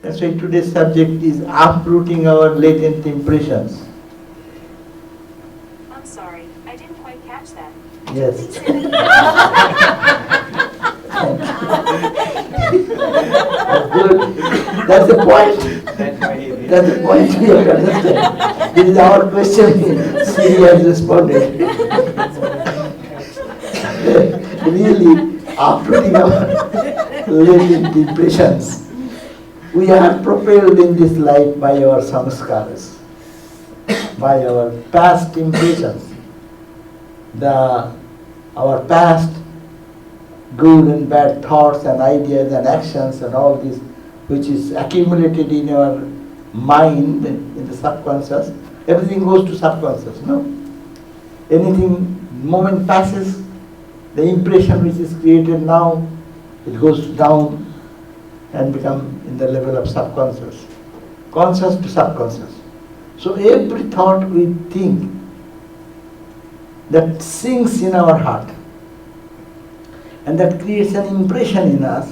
That's why today's subject is uprooting our latent impressions. I'm sorry, I didn't quite catch that. Yes. Please say that Good. That's the point. That's the point we have to understand. This is our question. Sri has responded. Really, uprooting our latent impressions. We are propelled in this life by our samskaras, by our past impressions. Our past good and bad thoughts and ideas and actions and all this which is accumulated in our mind, in the subconscious, everything goes to subconscious, no? Anything, moment passes, the impression which is created now, it goes down and become in the level of subconscious, conscious to subconscious. So every thought we think that sinks in our heart and that creates an impression in us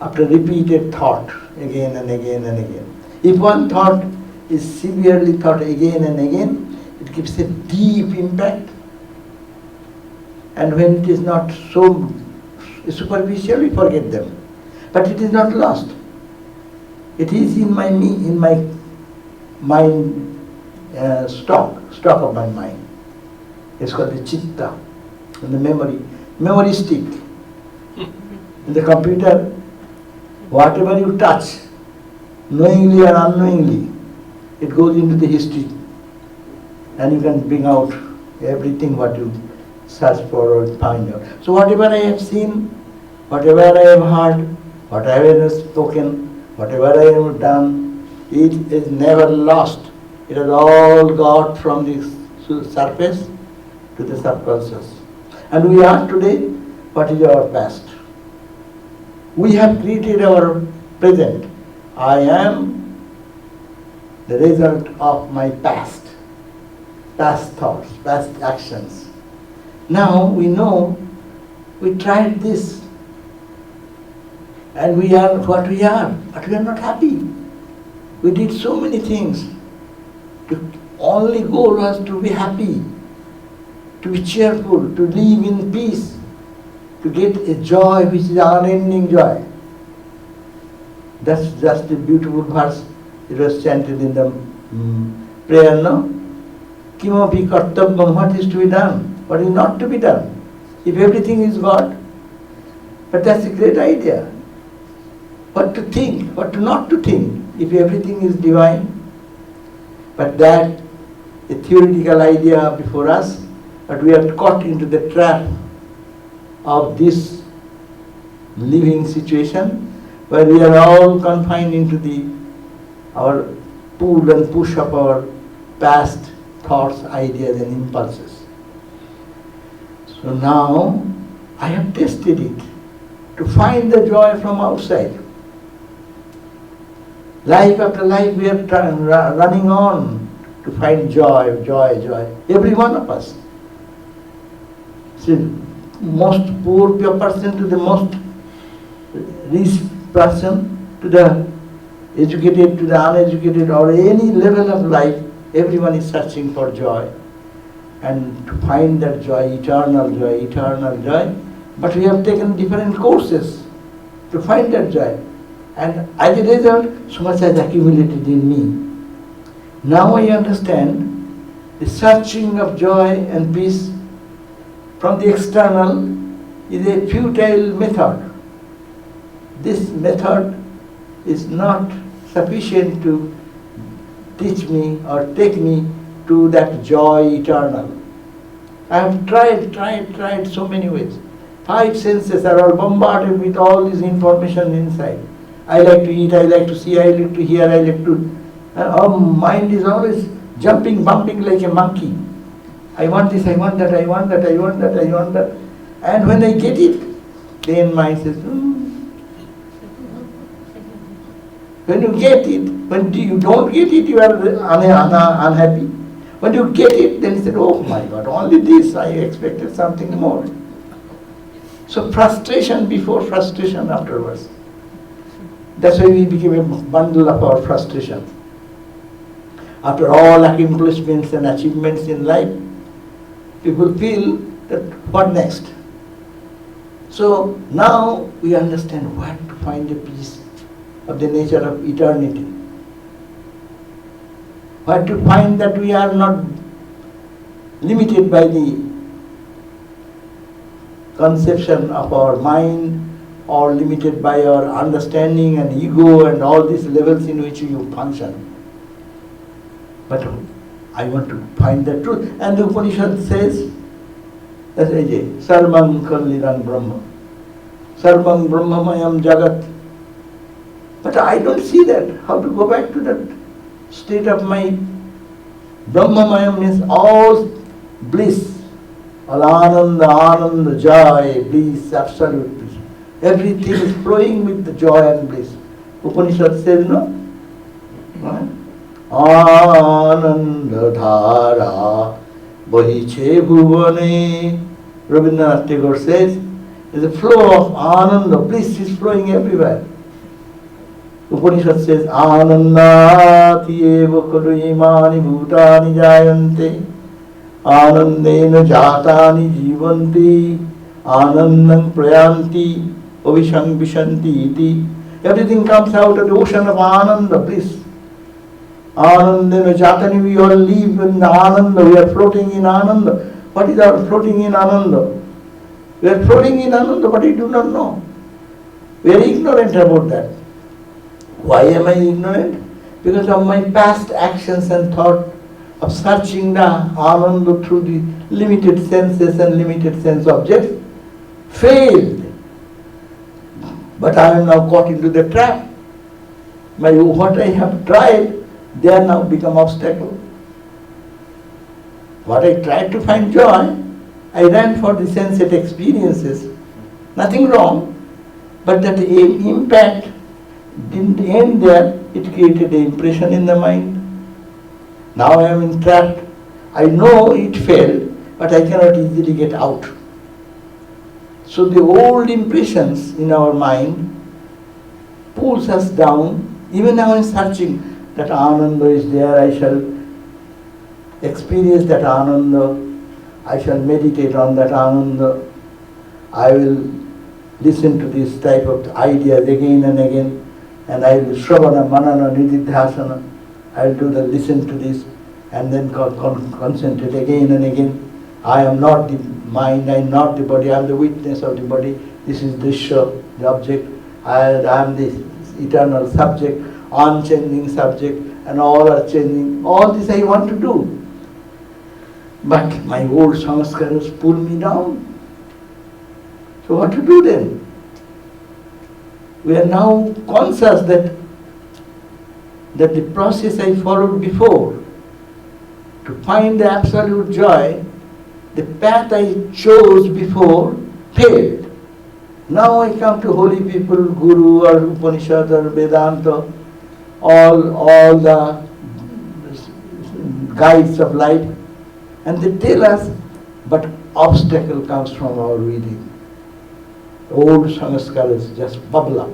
after repeated thought again and again and again. If one thought is severely thought again and again, it gives a deep impact. And when it is not so superficial, we forget them. But it is not lost. It is in my mind stock of my mind. It's called the chitta, and the memory stick. In the computer, whatever you touch, knowingly or unknowingly, it goes into the history, and you can bring out everything what you search for or find out. So whatever I have seen, whatever I have heard, whatever I have spoken, whatever I have done, it is never lost. It has all got from the surface to the subconscious. And we are today, what is our past? We have created our present. I am the result of my past thoughts, past actions. Now we know we tried this and we are what we are, but we are not happy. We did so many things. The only goal was to be happy, to be cheerful, to live in peace, to get a joy which is unending joy. That's just a beautiful verse. It was chanted in the prayer, no? Kimopi kartavyam, what is to be done? What is not to be done? If everything is God, but that's a great idea. What to think, what not to think, if everything is divine. But that, a theoretical idea before us, but we are caught into the trap of this living situation where we are all confined into our pull and push of our past thoughts, ideas and impulses. So now I have tested it to find the joy from outside. Life after life we are running on to find joy. Every one of us. See, most poor person to the most rich person, to the educated, to the uneducated, or any level of life, everyone is searching for joy. And to find that joy, eternal joy. But we have taken different courses to find that joy. And as a result, so much has accumulated in me. Now I understand the searching of joy and peace from the external is a futile method. This method is not sufficient to teach me or take me to that joy eternal. I have tried so many ways. 5 senses are all bombarded with all this information inside. I like to eat, I like to see, I like to hear, I like to... our mind is always jumping, bumping like a monkey. I want this, I want that, I want that, I want that, I want that. And when I get it, then mind says, When you get it, when you don't get it, you are unhappy. When you get it, then you say, oh my God, only this, I expected something more. So frustration before frustration afterwards. That's why we became a bundle of our frustration. After all accomplishments and achievements in life, people feel that what next? So now we understand where to find a peace of the nature of eternity. Where to find that we are not limited by the conception of our mind or limited by our understanding and ego and all these levels in which you function. But I want to find the truth. And the Upanishad says, Sarvam Kallidam Brahma. Sarvam Brahmamayam Jagat. But I don't see that. How to go back to that state of mind? Brahmamayam means all bliss. All ananda, joy, bliss, absolute bliss. Everything is flowing with the joy and bliss. Upanishad says, no? Ananda dhara bahiche bhuvane. Rabindranath Tagore says, there's a flow of ananda, bliss is flowing everywhere. Upanishad says, Anandati eva khalu imani bhutani jayante Anandena jatani jivanti Anandam prayanti Avishang vishanti iti. Everything comes out of the ocean of ananda, bliss. Anandena jatani, we all live in ananda, we are floating in ananda. What is our floating in ananda? We are floating in ananda, but we do not know. We are ignorant about that. Why am I ignorant? Because of my past actions and thought of searching the ananda through the limited senses and limited sense objects, failed. But I am now caught into the trap. What I have tried, they are now become obstacle. What I tried to find joy, I ran for the sensate experiences. Nothing wrong, but that impact didn't end there. It created an impression in the mind. Now I am entrapped. I know it failed, but I cannot easily get out. So the old impressions in our mind pulls us down. Even now I am searching that ananda is there. I shall experience that ananda. I shall meditate on that ananda. I will listen to this type of ideas again and again. And I will shravana, manana, nididhyasana. I will do the listen to this and then concentrate again and again. I am not the mind, I am not the body, I am the witness of the body. This is Drishya, the object. I am the eternal subject, unchanging subject, and all are changing. All this I want to do. But my old samskaras pull me down. So what to do then? We are now conscious that the process I followed before to find the absolute joy, the path I chose before failed. Now I come to holy people, Guru or Upanishad or Vedanta, all the guides of life, and they tell us, but obstacle comes from our within. Old samskaras just bubble up.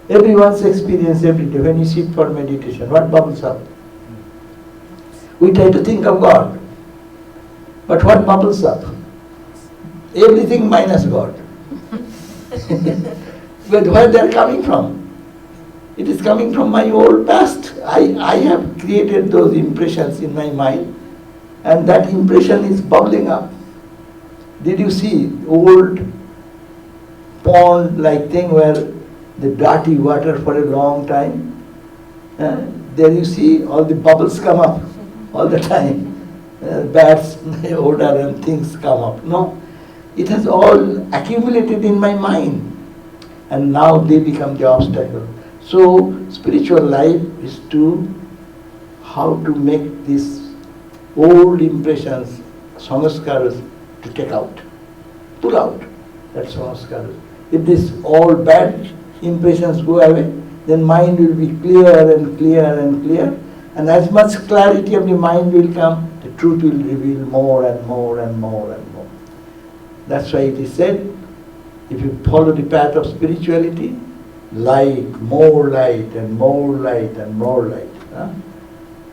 Everyone's experience every day. When you sit for meditation, what bubbles up? We try to think of God. But what bubbles up? Everything minus God. But where they are coming from? It is coming from my old past. I have created those impressions in my mind, and that impression is bubbling up. Did you see old pond-like thing where the dirty water for a long time? There you see all the bubbles come up all the time. Bad odor and things come up. No, it has all accumulated in my mind, and now they become the obstacle. So spiritual life is to how to make these old impressions, samskaras, to take out, pull out that samskaras. If these all bad impressions go away, then mind will be clear and clear and clear, and as much clarity of the mind will come, the truth will reveal more and more and more and more. That's why it is said, if you follow the path of spirituality, light, more light and more light and more light.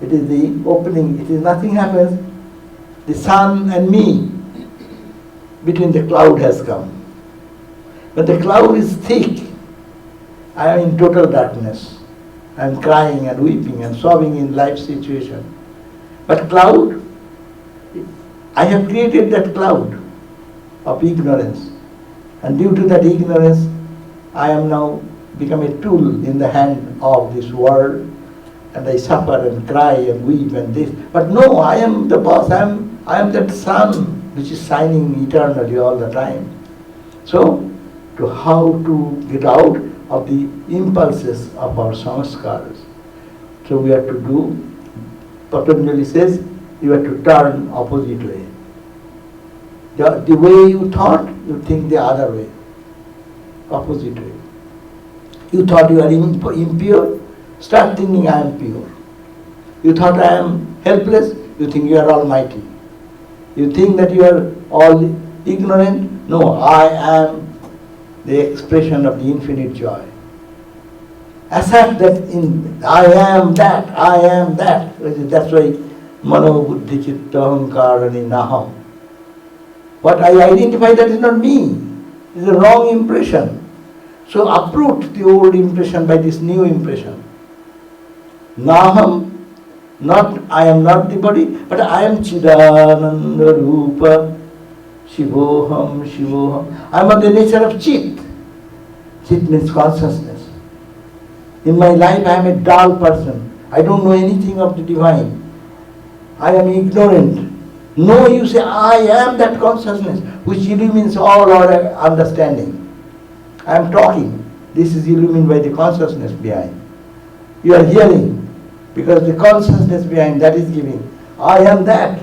It is the opening, it is nothing happens. The sun and me, between the cloud has come. But the cloud is thick. I am in total darkness. I am crying and weeping and sobbing in life situation. But cloud, I have created that cloud of ignorance. And due to that ignorance, I am now become a tool in the hand of this world, and I suffer and cry and weep and this. But no, I am the boss. I am that sun which is shining eternally all the time. So, to how to get out of the impulses of our samskaras. So we have to do, Patanjali says, you have to turn opposite way. The way you thought, you think the other way, opposite way. You thought you are impure, start thinking I am pure. You thought I am helpless, you think you are almighty. You think that you are all ignorant, no, I am the expression of the infinite joy. Accept that I am that, I am that. That's why mano buddhi chitta ahankarani naham. What I identify, that is not me. It is a wrong impression. So uproot the old impression by this new impression. Naham, not I am not the body, but I am Chidananda Rupa, Shivoham, Shivoham. I am of the nature of Chit. Chit means consciousness. In my life I am a dull person. I don't know anything of the divine. I am ignorant. No, you say, I am that consciousness which illumines all our understanding. I am talking. This is illumined by the consciousness behind. You are hearing because the consciousness behind that is giving. I am that,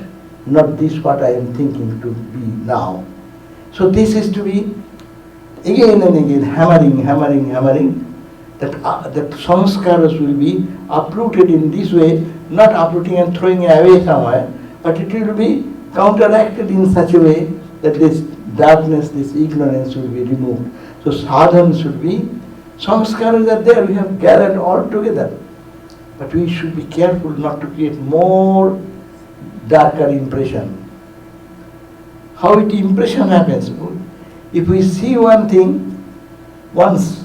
not this what I am thinking to be now. So this is to be again and again hammering, that samskaras will be uprooted in this way, not uprooting and throwing away somewhere, but it will be counteracted in such a way that this darkness, this ignorance will be removed. So sadhana should be, samskaras are there, we have gathered all together. But we should be careful not to create more darker impression. How it impression happens? If we see one thing once,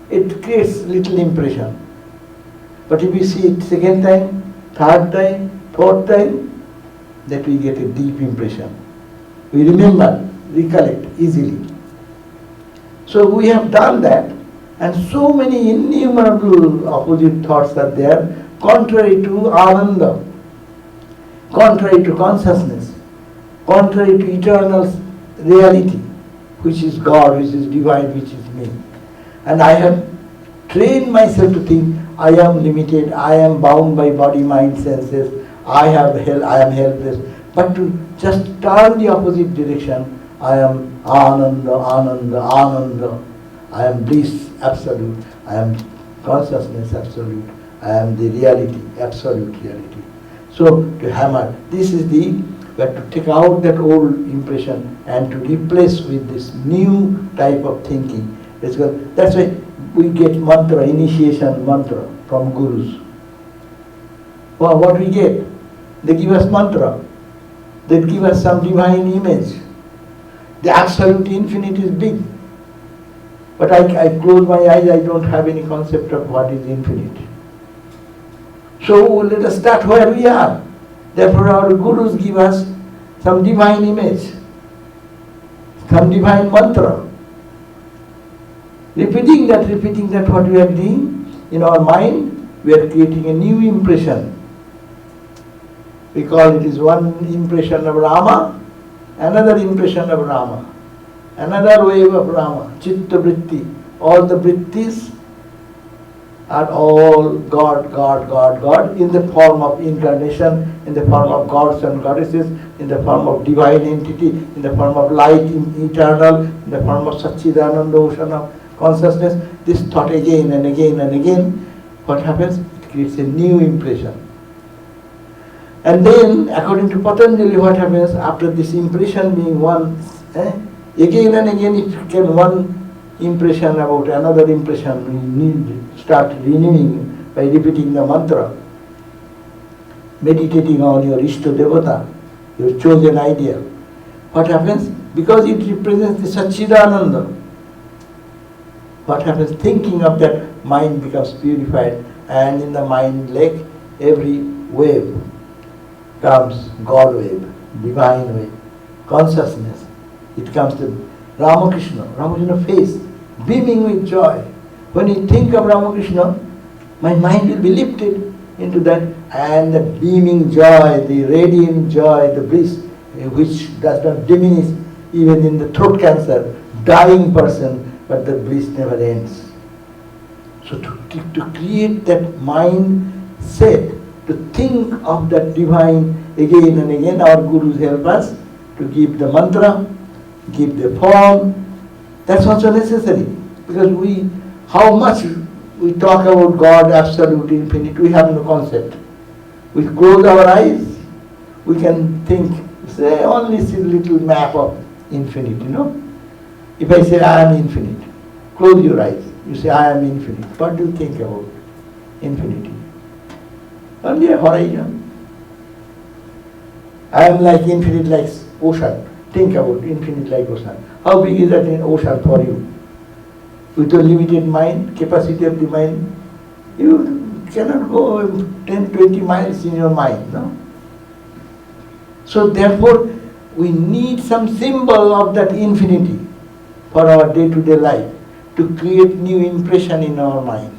it creates little impression. But if we see it second time, third time, fourth time, that we get a deep impression. We remember, recollect easily. So we have done that, and so many innumerable opposite thoughts are there, contrary to ananda, contrary to consciousness, contrary to eternal reality, which is God, which is divine, which is me. And I have trained myself to think I am limited, I am bound by body, mind, senses, I am helpless. But to just turn the opposite direction, I am Ananda, Ananda, Ananda. I am bliss, absolute. I am consciousness, absolute. I am the reality, absolute reality. So to hammer, this is the, we have to take out that old impression and to replace with this new type of thinking. That's why we get mantra, initiation mantra from gurus. Well, what we get? They give us mantra. They give us some divine image. The absolute infinite is big. But I close my eyes, I don't have any concept of what is infinite. So let us start where we are. Therefore our gurus give us some divine image, some divine mantra. Repeating that what we are doing in our mind, we are creating a new impression. We call it is one impression of Rama, another impression of Rama, another wave of Rama, Chitta Vritti. All the Vrittis are all God, God, God, God in the form of incarnation, in the form of gods and goddesses, in the form of divine entity, in the form of light eternal, in the form of Satchidananda ocean of consciousness. This thought again and again and again, what happens? It creates a new impression. And then, according to Patanjali, what happens after this impression being one, again and again it can one impression about another impression, we need to start renewing by repeating the mantra, meditating on your Ishta Devata, your chosen ideal. What happens? Because it represents the Satchidananda. What happens? Thinking of that, mind becomes purified, and in the mind lake, every wave comes God wave, divine wave, consciousness. It comes to Ramakrishna face, beaming with joy. When you think of Ramakrishna, my mind will be lifted into that, and the beaming joy, the radiant joy, the bliss, which does not diminish even in the throat cancer, dying person, but the bliss never ends. So to create that mind set, to think of that divine again and again, our gurus help us to give the mantra, give the form. That's also necessary, because how much we talk about God, absolute, infinite, we have no concept. We close our eyes, we can think, say, only see a little map of infinite, If I say I am infinite, close your eyes, you say I am infinite. What do you think about infinity? Only a horizon. I am like infinite, like ocean. Think about infinite like ocean. How big is that ocean for you? With your limited mind, capacity of the mind, you cannot go 10, 20 miles in your mind, no? So therefore, we need some symbol of that infinity for our day-to-day life to create new impression in our mind.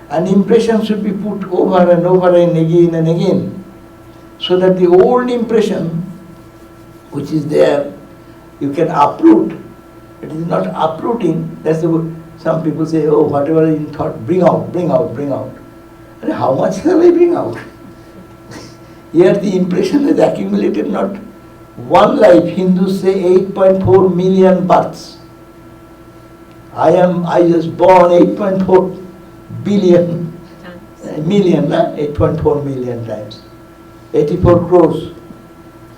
And impression should be put over and over and again, so that the old impression which is there, you can uproot. It is not uprooting. That's some people say, oh, whatever in thought, bring out. And how much shall I bring out? Here the impression is accumulated not one life. Hindus say 8.4 million births. I was born 8.4 billion, million, 8.4 million times. 84 crores.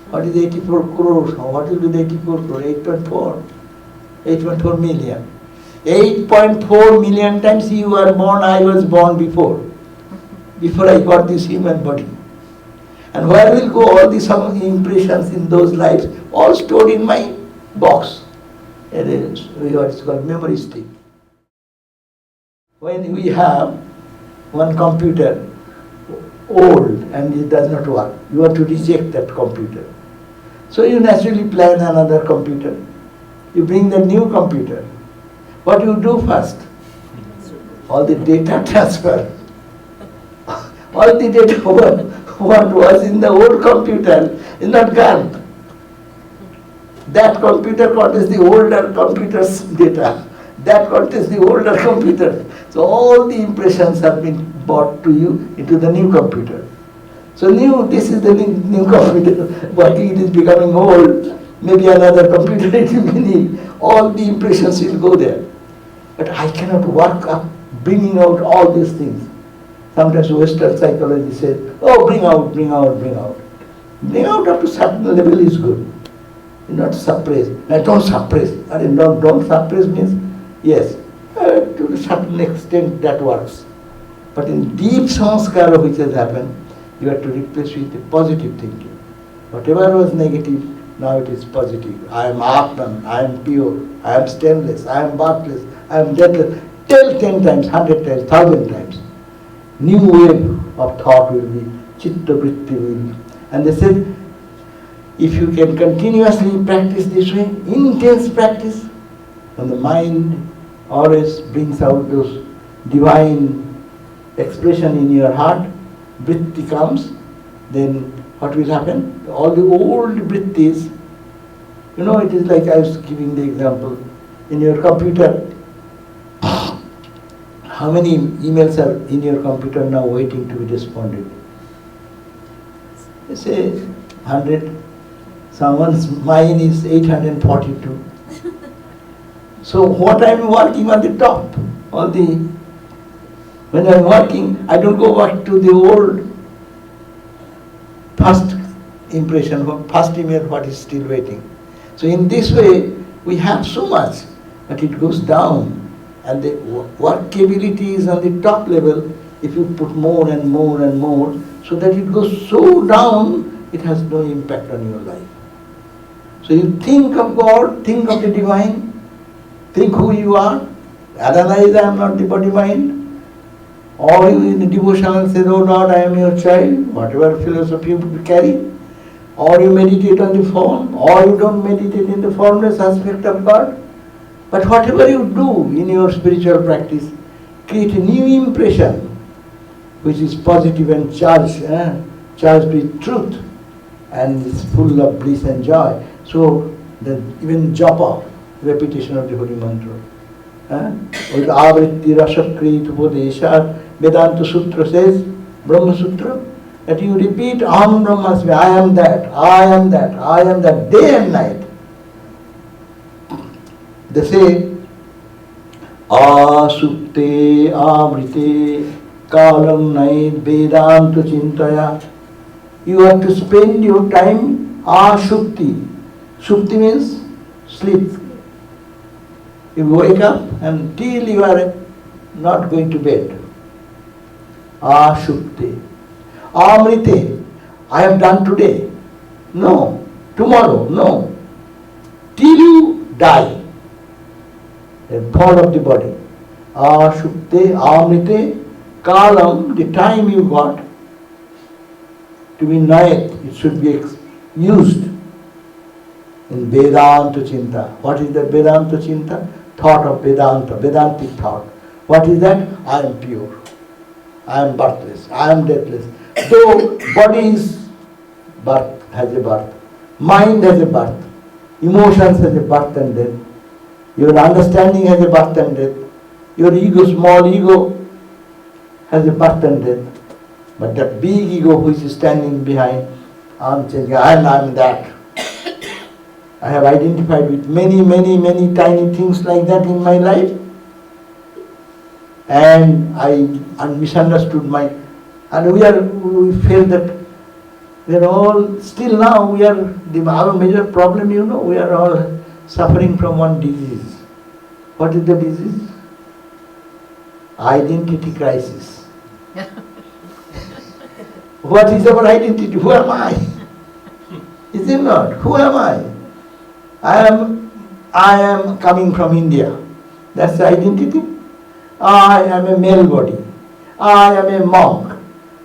What is 84 crores? What will be the 84 crores? 8.4 million. 8.4 million times you were born, I was born before I got this human body. And where will go all these impressions in those lives? All stored in my box. It is what is called memory stick. When we have one computer old and it does not work, you want to reject that computer. So you naturally plan another computer. You bring the new computer. What you do first? All the data transfer. All the data what was in the old computer is not gone. That computer contains the older computer's data. That contains the older computer. So all the impressions have been brought to you into the new computer. So this is the new computer, but it is becoming old. Maybe another computer it will need. All the impressions will go there. But I cannot work up bringing out all these things. Sometimes Western psychology says, oh, bring out. Bring out up to certain level is good. Not suppress. Don't suppress. Don't suppress means, yes, to a certain extent that works. But in deep samskara which has happened, you have to replace with the positive thinking. Whatever was negative, now it is positive. I am Atman, I am pure, I am stainless, I am birthless, I am deathless. Tell 10 times, 100 times, 1,000 times. New wave of thought will be, chitta vritti will be. And they said, if you can continuously practice this way, intense practice, when the mind always brings out those divine expression in your heart, vritti comes, then what will happen? All the old vrittis, it is like I was giving the example, in your computer, how many emails are in your computer now waiting to be responded? They say 100. Someone's mine is 842. So what I am working on the top, when I am working, I don't go back to the old first impression, first email, what is still waiting. So in this way, we have so much, but it goes down. And the workability is on the top level if you put more and more and more, so that it goes so down, it has no impact on your life. So you think of God, think of the divine, think who you are, analyze I am not the body mind, or you in the devotional say, oh Lord, I am your child, whatever philosophy you carry, or you meditate on the form, or you don't meditate in the formless aspect of God. But whatever you do in your spiritual practice, create a new impression which is positive and charged with truth, and is full of bliss and joy. So even japa, repetition of the holy mantra, with avritti rasakrit upadesha, Vedanta Sutra says, Brahma Sutra, that you repeat Aham Brahmasmi, I am that, I am that, I am that, day and night. They say, Asupte amrite kalam night Vedanta chintaya. You have to spend your time ashupti. Supti means sleep. You wake up until you are not going to bed. Ashupte. Amrite. I have done today. No. Tomorrow. No. Till you die. The fall of the body. Ashupte, amrite, kalam, the time you got to be nayat, it should be used in Vedanta Chinta. What is the Vedanta Chinta? Thought of Vedanta, Vedantic thought. What is that? I am pure. I am birthless. I am deathless. Though body is birth, has a birth. Mind has a birth. Emotions has a birth and death. Your understanding has a birth and death. Your ego, small ego, has a birth and death. But that big ego which is standing behind, I am that. I have identified with many tiny things like that in my life. And I misunderstood and we feel that we are all, still now our major problem, we are all suffering from one disease. What is the disease? Identity crisis. What is our identity? Who am I? Is it not? Who am I? I am coming from India. That's the identity. I am a male body. I am a monk.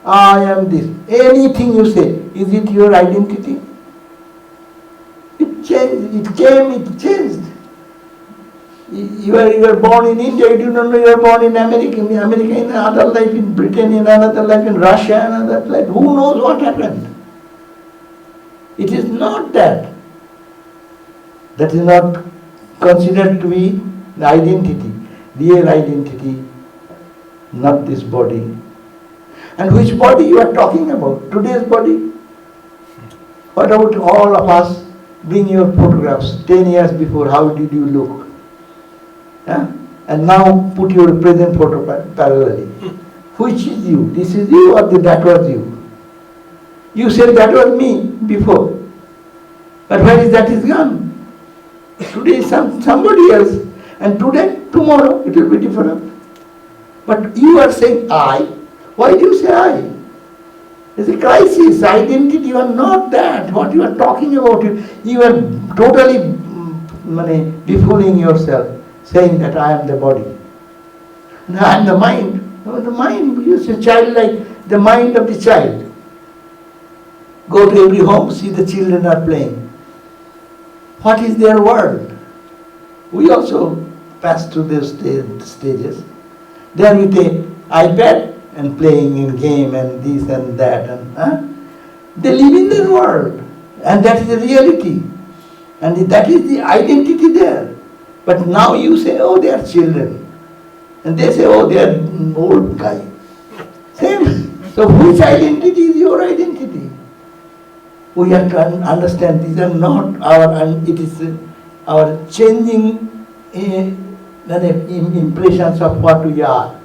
I am this. Anything you say, is it your identity? It changed. It came, it changed. You are born in India, you do not know you are born in America in another life, in Britain in another life, in Russia in another life. Who knows what happened? It is not that. That is not considered to be the identity, real identity, not this body. And which body you are talking about? Today's body? What about all of us? Bring your photographs 10 years before, how did you look? And now put your present photo parallelly. Which is you? This is you or that was you? You said that was me before. But where is that is gone? Today is somebody else. And tomorrow it will be different. But you are saying I. Why do you say I? It's a crisis. Identity, you are not that. What you are talking about, you are totally befooling yourself, saying that I am the body. And I am the mind. No, the mind, you say childlike, the mind of the child. Go to every home, see the children are playing. What is their world? We also pass through those stages. They are with an iPad and playing in game and this and that. They live in their world. And that is the reality. And that is the identity there. But now you say, oh, they are children. And they say, oh, they are old guy. Same. So which identity is your identity? We have to understand these are not it is our changing impressions of what we are.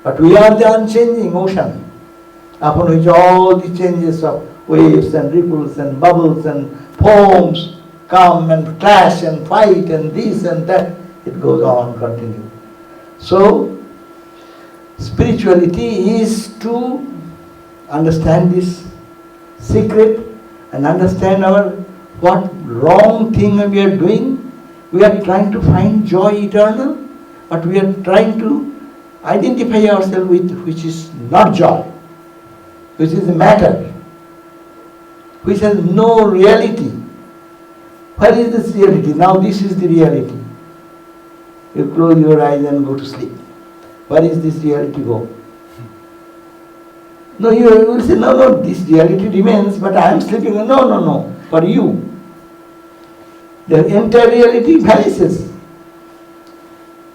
But we are the unchanging ocean, upon which all the changes of waves and ripples and bubbles and foams come and clash and fight and this and that. It goes on, continue. So, spirituality is to understand this secret and understand our what wrong thing we are doing. We are trying to find joy eternal, but we are trying to identify ourselves with which is not joy, which is matter, which has no reality. Where is this reality? Now this is the reality. You close your eyes and go to sleep. Where is this reality go? No, you will say, no, this reality remains, but I am sleeping. No, for you. The entire reality vanishes.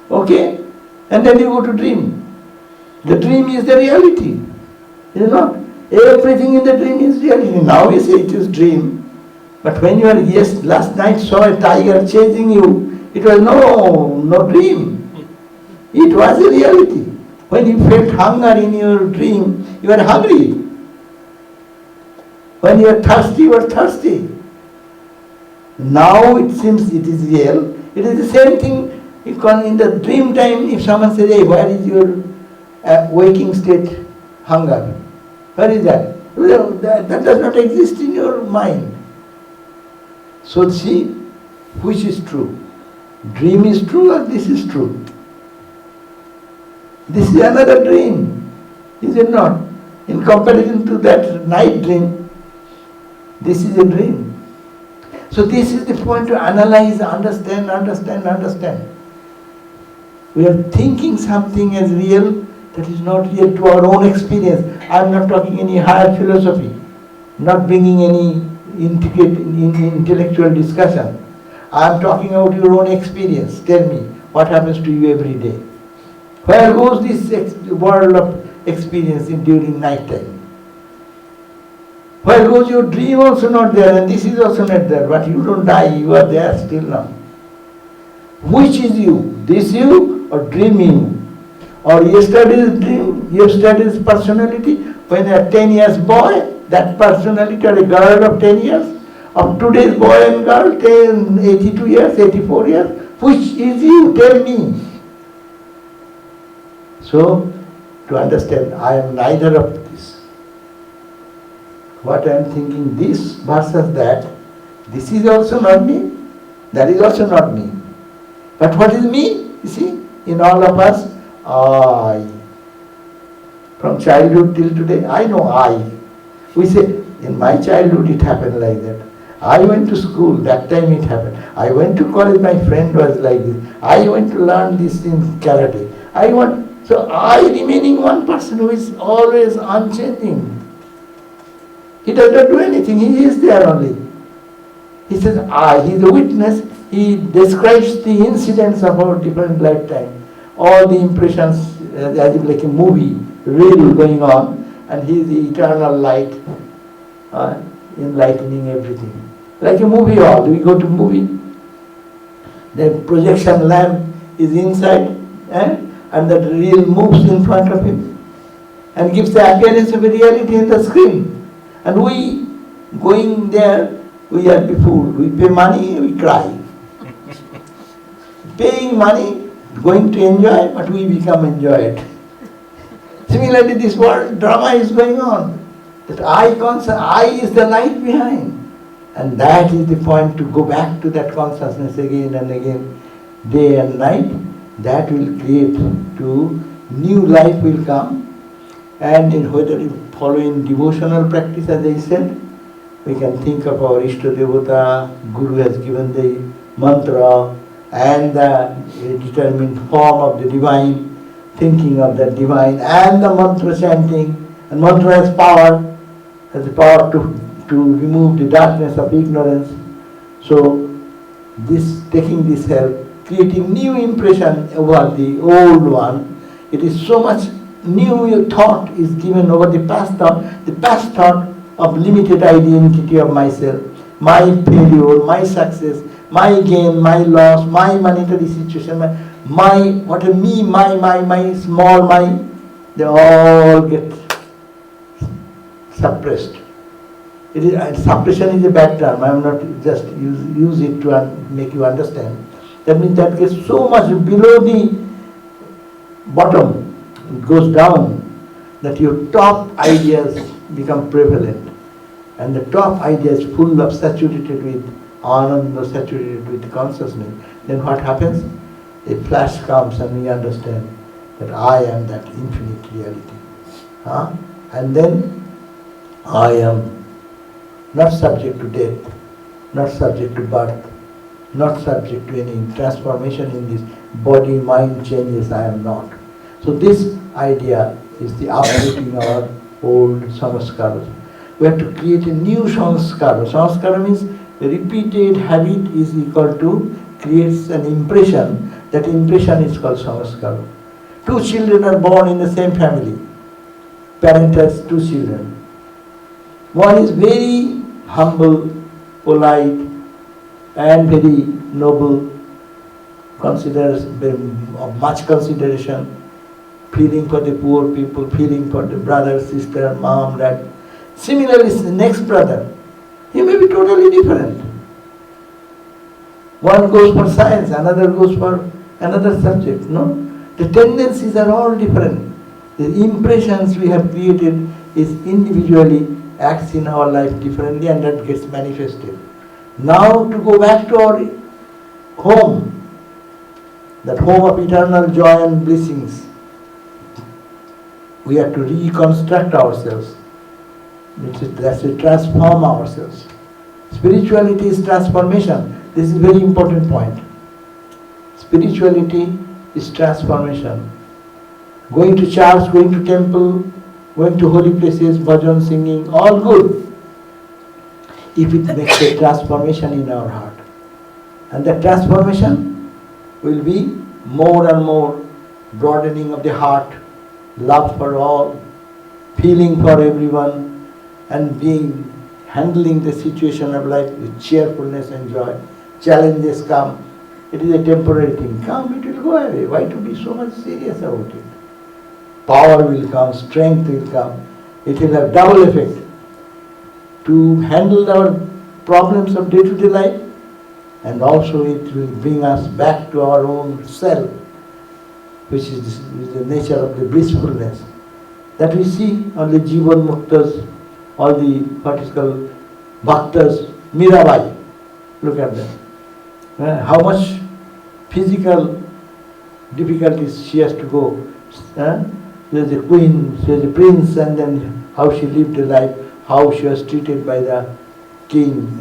Okay? And then you go to dream. The dream is the reality. Is it not? Everything in the dream is reality. Now you say it is dream. But when you are, yes, last night saw a tiger chasing you, it was no dream. It was a reality. When you felt hunger in your dream, you were hungry. When you are thirsty, you are thirsty. Now it seems it is real. It is the same thing in the dream time. If someone says, hey, where is your waking state hunger? Where is that? Well, that does not exist in your mind. So see, which is true? Dream is true or this is true? This is another dream, is it not? In comparison to that night dream, this is a dream. So this is the point to analyze, understand. We are thinking something as real that is not real to our own experience. I am not talking any higher philosophy, not bringing any intellectual discussion. I am talking about your own experience. Tell me, what happens to you every day? Where goes this world of experience during night time? Where goes your dream also not there, and this is also not there, but you don't die, you are there still now. Which is you? This you or dream you? Or yesterday's dream, yesterday's personality, when a 10 years boy, that personality, or a girl of 10 years, of today's boy and girl, 82 years, 84 years, which is you? Tell me. So, to understand, I am neither of this. What I am thinking, this versus that, this is also not me, that is also not me. But what is me? You see, in all of us, I. From childhood till today, I know I. We say, in my childhood it happened like that. I went to school, that time it happened. I went to college, my friend was like this. I went to learn this in karate. So I remaining one person who is always unchanging. He does not do anything, he is there only. He says, he is a witness. He describes the incidents of our different lifetime. All the impressions as if like a movie, reel going on, and he is the eternal light, enlightening everything. Like a movie hall, we go to movie, the projection lamp is inside, and the reel moves in front of him and gives the appearance of a reality in the screen. And we, going there, we are befooled. We pay money, we cry. Paying money, going to enjoy, but we become enjoyed. Similarly, this world drama is going on. That I is the light behind. And that is the point to go back to that consciousness again and again, day and night. That will create to new life will come. And in whether you follow in devotional practice, as I said, we can think of our Ishta Devata, Guru has given the mantra and the determined form of the divine, thinking of the divine and the mantra chanting. And mantra has the power to remove the darkness of ignorance. So this, taking this help, creating new impression over the old one, it is so much new thought is given over the past thought of limited identity of myself, my failure, my success, my gain, my loss, my monetary situation, my small my, they all get suppressed. Suppression is a bad term. I am not just use it to make you understand. That means that gets so much below the bottom, it goes down, that your top ideas become prevalent. And the top idea is full of saturated with ananda, saturated with consciousness. Then what happens? A flash comes and we understand that I am that infinite reality. And then I am not subject to death, not subject to birth, not subject to any transformation in this body, mind changes, I am not. So this idea is the uprooting our old samskaras. We have to create a new samskara. Samskara means a repeated habit is equal to creates an impression. That impression is called samskara. Two children are born in the same family. Parent has two children. One is very humble, polite, and very noble, considers of much consideration, feeling for the poor people, feeling for the brother, sister, mom, dad. Similarly, the next brother, he may be totally different. One goes for science, another goes for another subject. No, the tendencies are all different. The impressions we have created is individually acts in our life differently, and that gets manifested. Now to go back to our home, that home of eternal joy and blessings, we have to reconstruct ourselves. That's to transform ourselves. Spirituality is transformation. This is a very important point. Spirituality is transformation. Going to church, going to temple, going to holy places, bhajan, singing, all good, if it makes a transformation in our heart. And that transformation will be more and more broadening of the heart, love for all, feeling for everyone, and handling the situation of life with cheerfulness and joy. Challenges come. It is a temporary thing. Come, it will go away. Why to be so much serious about it? Power will come, strength will come. It will have double effect to handle our problems of day-to-day life, and also it will bring us back to our own self, which is the nature of the blissfulness. That we see all the Jivan Muktas, all the what is called Bhaktas, Mirabai. Look at them. How much physical difficulties she has to go. She is a queen, she is a prince, and then how she lived a life, how she was treated by the king,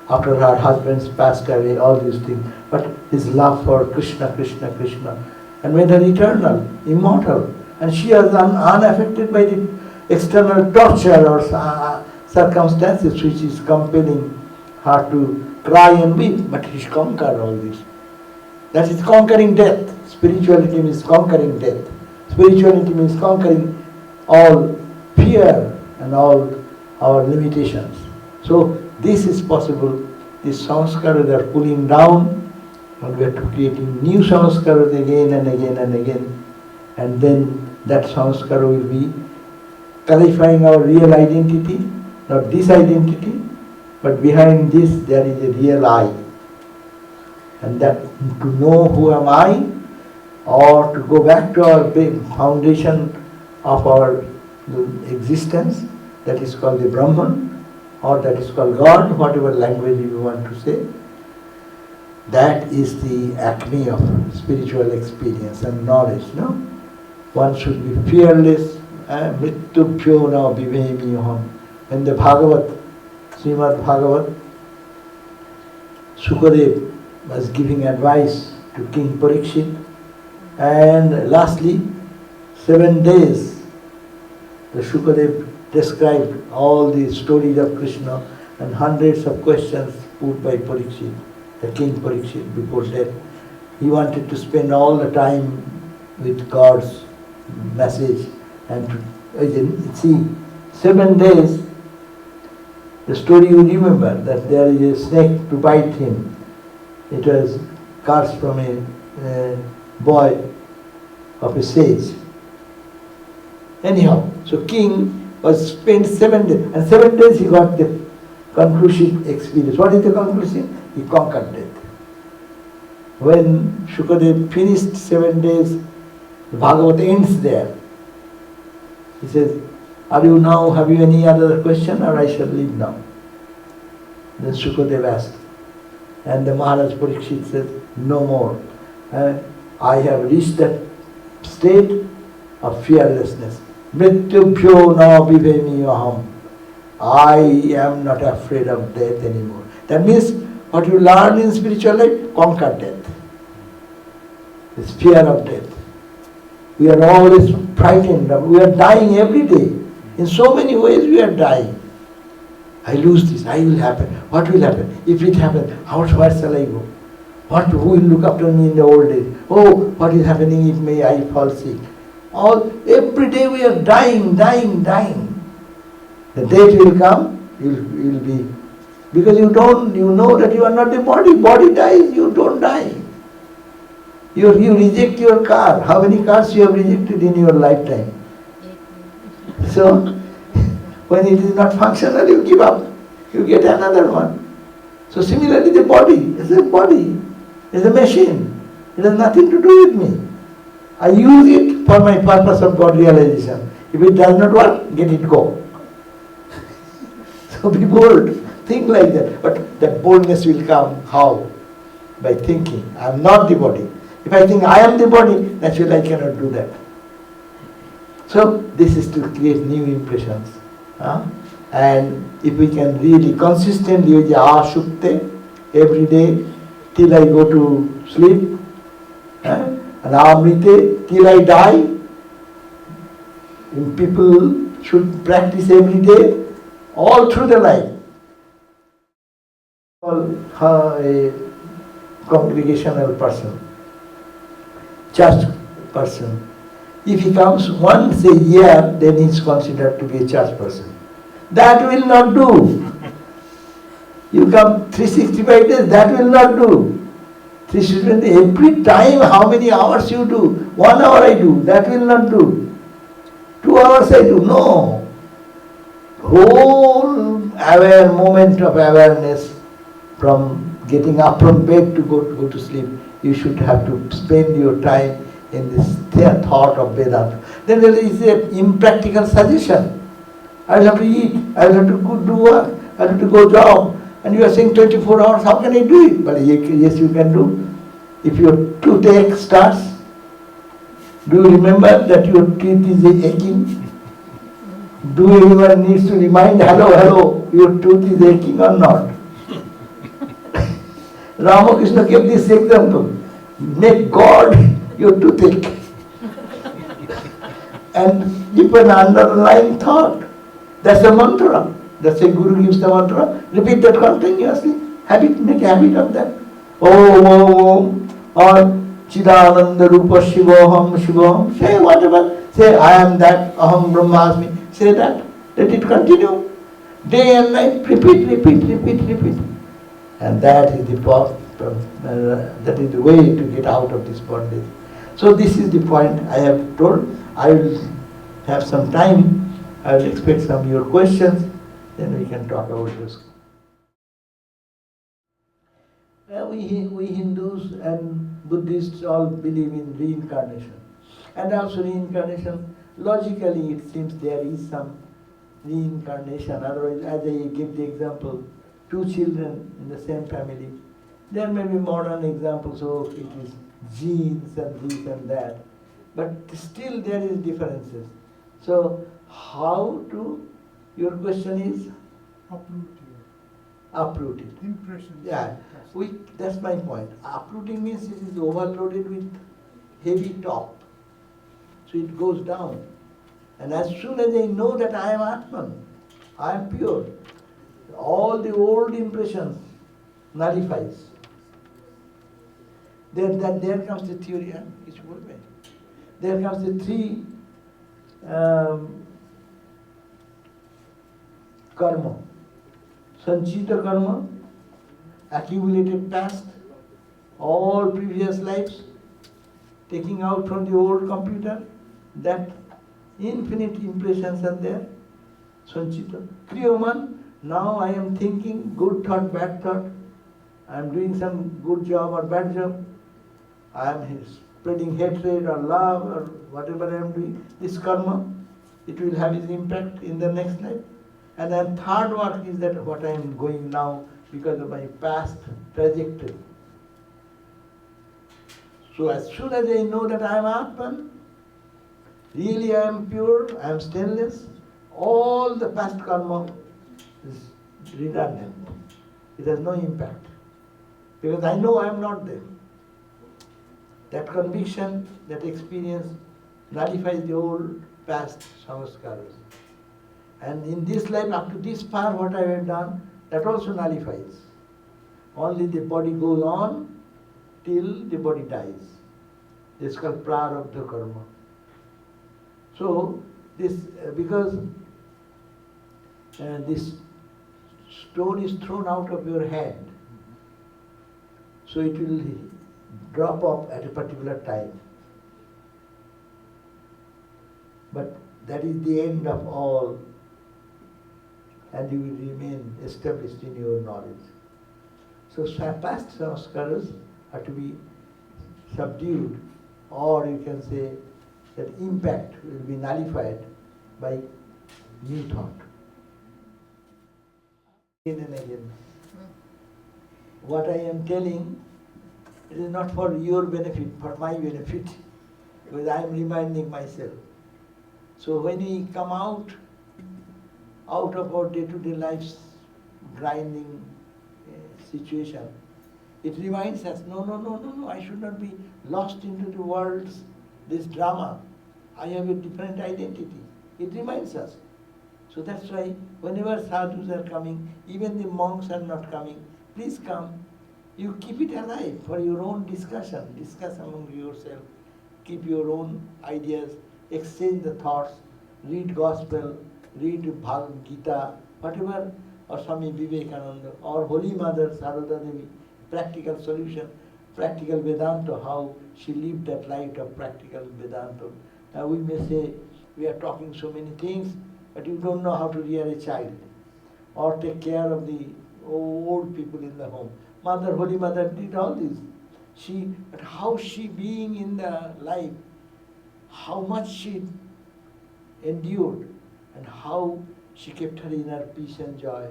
after her husband's passed away, all these things. But his love for Krishna, Krishna, Krishna, and made her eternal, immortal. And she was unaffected by the external torture or circumstances which is compelling her to cry and weep. But she conquered all this. That is conquering death. Spirituality means conquering death. Spirituality means conquering all fear and all our limitations. So this is possible. These samskaras are pulling down, and we are creating new samskaras again and again and again. And then that samskara will be clarifying our real identity, not this identity, but behind this there is a real I. And that to know who am I, or to go back to our big foundation of our existence, that is called the Brahman, or that is called God, whatever language you want to say. That is the acme of spiritual experience and knowledge. No? One should be fearless. Mrityubhyo na vivemiham. In the Bhagavat, Srimad Bhagavat, Sukadev was giving advice to King Parikshit. And lastly, 7 days, the Sukadev described all the stories of Krishna and hundreds of questions put by Parikshit, the King Parikshit, before death. He wanted to spend all the time with God's message and to see 7 days. The story you remember that there is a snake to bite him. It was cursed from a boy of a sage. Anyhow, so king was spent 7 days, and 7 days he got the conclusive experience. What is the conclusion? He conquered death. When Shukadev finished 7 days, the Bhagavad ends there. He says, have you any other question, or I shall leave now? Then Shukadev asked. And the Maharaj Parikshit said, no more. I have reached that state of fearlessness. Mrityubhyo na vivemi aham. I am not afraid of death anymore. That means what you learn in spiritual life, conquer death. This fear of death. We are always frightened. We are dying every day. In so many ways we are dying. I lose this, I will happen. What will happen? If it happens, where shall I go? Who will look after me in the old days? Oh, what is happening if I fall sick? Every day we are dying. The date will come, you will be. Because you know that you are not the body. Body dies, you don't die. You reject your car. How many cars you have rejected in your lifetime? So, when it is not functional, you give up. You get another one. So similarly, the body is a body. It's a machine. It has nothing to do with me. I use it for my purpose of God realization. If it does not work, let it go. So be bold. Think like that. But that boldness will come how? By thinking, I am not the body. If I think I am the body, naturally I cannot do that. So this is to create new impressions. And if we can really consistently use Ashukte every day till I go to sleep, and Amrite till I die, and people should practice every day, all through the life. A congregational person, church person, if he comes once a year, then he is considered to be a church person. That will not do. You come 365 days, that will not do. 365 every time, how many hours you do? 1 hour I do, that will not do. 2 hours I do, no. Whole moment of awareness from getting up from bed to go to sleep, you should have to spend your time in this thought of Vedanta. Then there is an impractical suggestion. I will have to eat, I will have to go do work, I will have to go job. And you are saying 24 hours, how can I do it? But yes, you can do. If your toothache starts, do you remember that your teeth is aching? Do anyone needs to remind, hello, your tooth is aching or not? Ramakrishna gave this example. Make God your toothache. And keep an underlying thought. That's a mantra. That's a Guru gives the mantra. Repeat that continuously. Make a habit of that. Om, or Chidananda Rupa Shivoham. Say whatever. Say I am that, Aham Brahmasmi. Say that. Let it continue. Day and night. Repeat. And that is the path. That is the way to get out of this bondage. So this is the point I have told. I will have some time. I will expect some of your questions. Then we can talk about this. We Hindus and Buddhists all believe in reincarnation. And also reincarnation, logically it seems there is some reincarnation. Otherwise, as I give the example, 2 children in the same family. There may be modern examples of it is genes and this and that. But still there is differences. So how to, your question is? Uproot it. Impression. Yeah, that's my point. Uprooting means it is overloaded with heavy top. So it goes down. And as soon as I know that I am Atman, I am pure, all the old impressions nullifies. There comes the theory, there comes the 3 karma. Sanchita karma, accumulated past, all previous lives, taking out from the old computer, that infinite impressions are there. Sanchita. Kriyaman, now I am thinking good thought, bad thought. I am doing some good job or bad job. I am spreading hatred or love or whatever I am doing, this karma, it will have its impact in the next life. And then third work is that what I am going now because of my past trajectory. So as soon as I know that I am Atman, really I am pure, I am stainless, all the past karma is redundant. It has no impact. Because I know I am not there. That conviction, that experience nullifies the old past samskaras. And in this life, up to this far, what I have done, that also nullifies. Only the body goes on till the body dies. This is called prarabdha karma. So, this because this stone is thrown out of your hand, so it will drop off at a particular time. But that is the end of all, and you will remain established in your knowledge. So past samskaras are to be subdued, or you can say that impact will be nullified by new thought. Again and again. What I am telling, it is not for your benefit, for my benefit, because I am reminding myself. So when we come out of our day-to-day life's grinding situation, it reminds us, no, I should not be lost into the world's, this drama. I have a different identity. It reminds us. So that's why whenever sadhus are coming, even the monks are not coming, please come. You keep it alive for your own discussion. Discuss among yourself. Keep your own ideas. Exchange the thoughts. Read Gospel. Read Bhagavad Gita. Whatever. Or Swami Vivekananda. Or Holy Mother Sarada Devi. Practical solution. Practical Vedanta. How she lived that life of practical Vedanta. Now we may say, we are talking so many things, but you don't know how to rear a child. Or take care of the old people in the home. Mother, Holy Mother did all this. But how she being in the life, how much she endured, and how she kept her inner peace and joy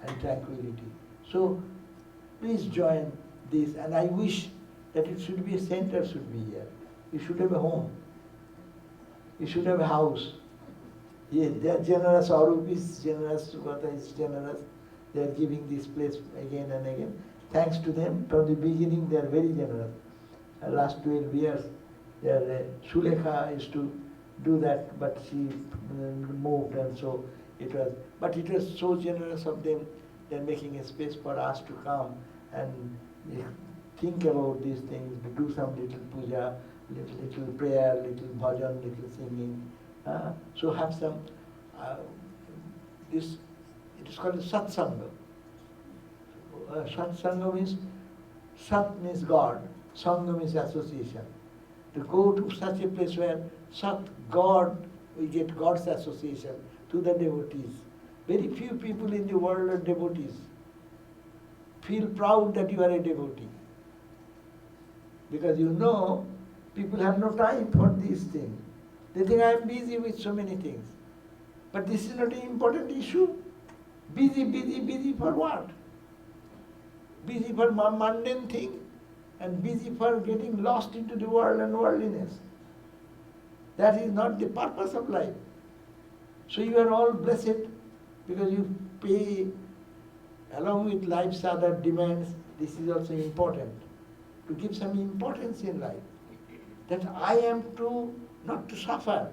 and tranquility. So please join this, and I wish that it should be a center, should be here. You should have a home. You should have a house. Yeah, they are generous. Arup is generous. Sugata is generous. They are giving this place again and again. Thanks to them, from the beginning they are very generous. Last 12 years, Sulekha used to do that, but she moved, and so it was. But it was so generous of them. They are making a space for us to come and think about these things, do some little puja, little prayer, little bhajan, little singing. So have some, this, it is called satsanga. Satsanga means, sat means God, sangha means association. To go to such a place where sat, God, we get God's association to the devotees. Very few people in the world are devotees. Feel proud that you are a devotee. Because you know, people have no time for these things. They think I am busy with so many things. But this is not an important issue. Busy for what? Busy for mundane thing, and busy for getting lost into the world and worldliness. That is not the purpose of life. So you are all blessed because you pay along with life's other demands. This is also important, to give some importance in life. That I am not to suffer.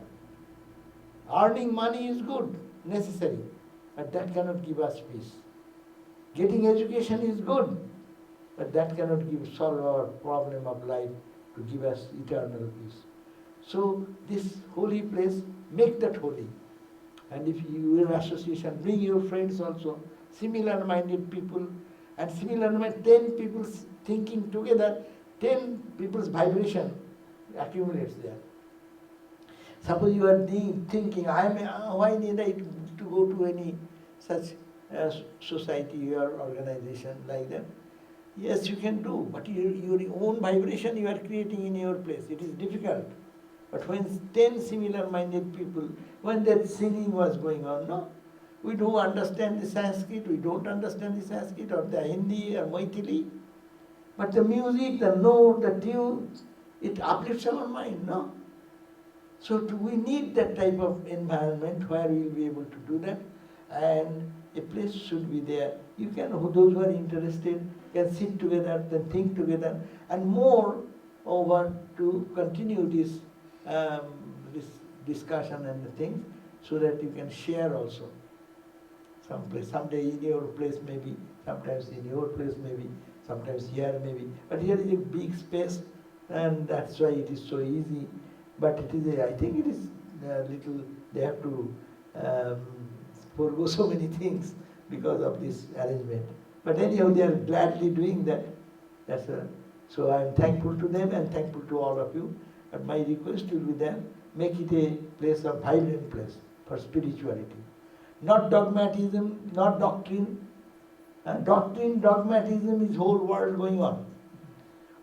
Earning money is good, necessary, but that cannot give us peace. Getting education is good, but that cannot solve our problem of life, to give us eternal peace. So this holy place, make that holy. And if you are in association, bring your friends also, similar-minded people, and similar-minded 10 people thinking together, 10 people's vibration accumulates there. Suppose you are thinking, why need I to go to any such society or organization like that? Yes, you can do, but your own vibration you are creating in your place. It is difficult. But when 10 similar-minded people, when that singing was going on, no? We don't understand the Sanskrit, we don't understand the Sanskrit or the Hindi or Maithili. But the music, the note, the tune, it uplifts our mind, no? So we need that type of environment where we will be able to do that, and a place should be there. You can, those who are interested can sit together, then think together, and more over to continue this discussion and the things, so that you can share also. Someday in your place maybe, sometimes in your place maybe, sometimes here maybe. But here is a big space, and that's why it is so easy. But it is, I think it is a little, they have to forego so many things because of this arrangement. But anyhow, they are gladly doing that. So I am thankful to them and thankful to all of you. But my request will be then, make it a place of vibrant place for spirituality. Not dogmatism, not doctrine. Doctrine, dogmatism is whole world going on.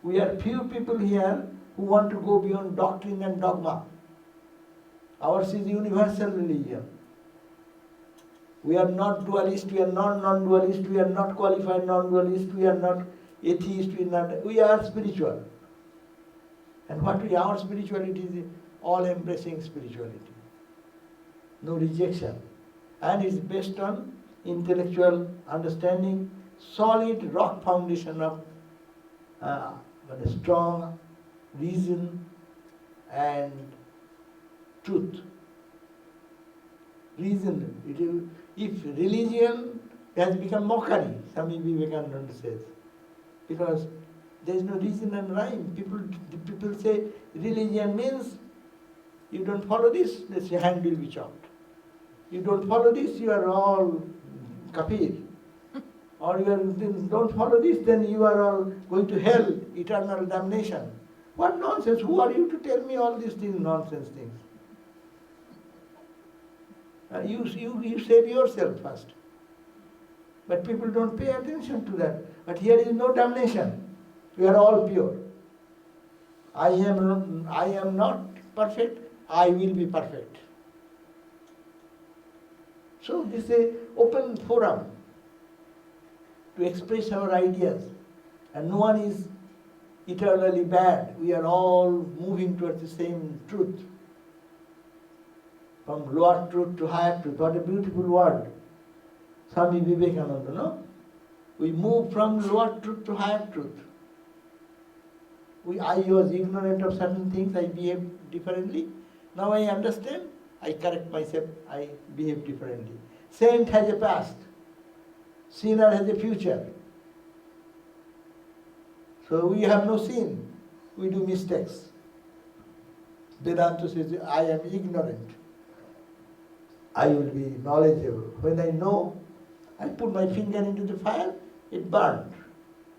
We are few people here who want to go beyond doctrine and dogma. Ours is universal religion. We are not dualist, we are not non-dualist, we are not qualified non-dualist, we are not atheist, we are spiritual. And our spirituality is all-embracing spirituality. No rejection. And it's based on intellectual understanding, solid rock foundation of a strong reason and truth. Reason. If religion has become mockery, Swami Vivekananda says, because there is no reason and rhyme. People say religion means you don't follow this, then your hand will be chopped. You don't follow this, you are all kafir. Or don't follow this, then you are all going to hell, eternal damnation. What nonsense! Who are you to tell me all these things, nonsense things? You save yourself first. But people don't pay attention to that. But here is no damnation. We are all pure. I am not perfect, I will be perfect. So this is an open forum to express our ideas. And no one is eternally bad. We are all moving towards the same truth. From lower truth to higher truth. What a beautiful word. Swami Vivekananda, no? We move from lower truth to higher truth. I was ignorant of certain things, I behaved differently. Now I understand, I correct myself, I behave differently. Saint has a past. Sinner has a future. So we have no sin. We do mistakes. Vedanta says, I am ignorant. I will be knowledgeable. When I know, I put my finger into the fire, it burned.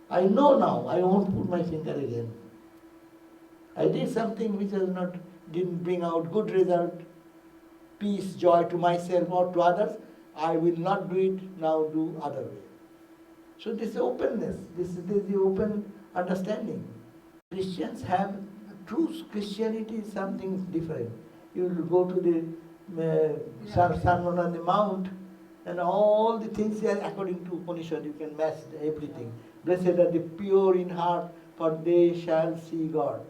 I know now, I won't put my finger again. I did something which didn't bring out good result, peace, joy to myself or to others. I will not do it, now do other way. So this is openness, this is the open understanding. Christians have, true Christianity is something different. You will go to the Sermon on the Mount, and all the things here according to Upanishad, you can match everything. Blessed are the pure in heart, for they shall see God.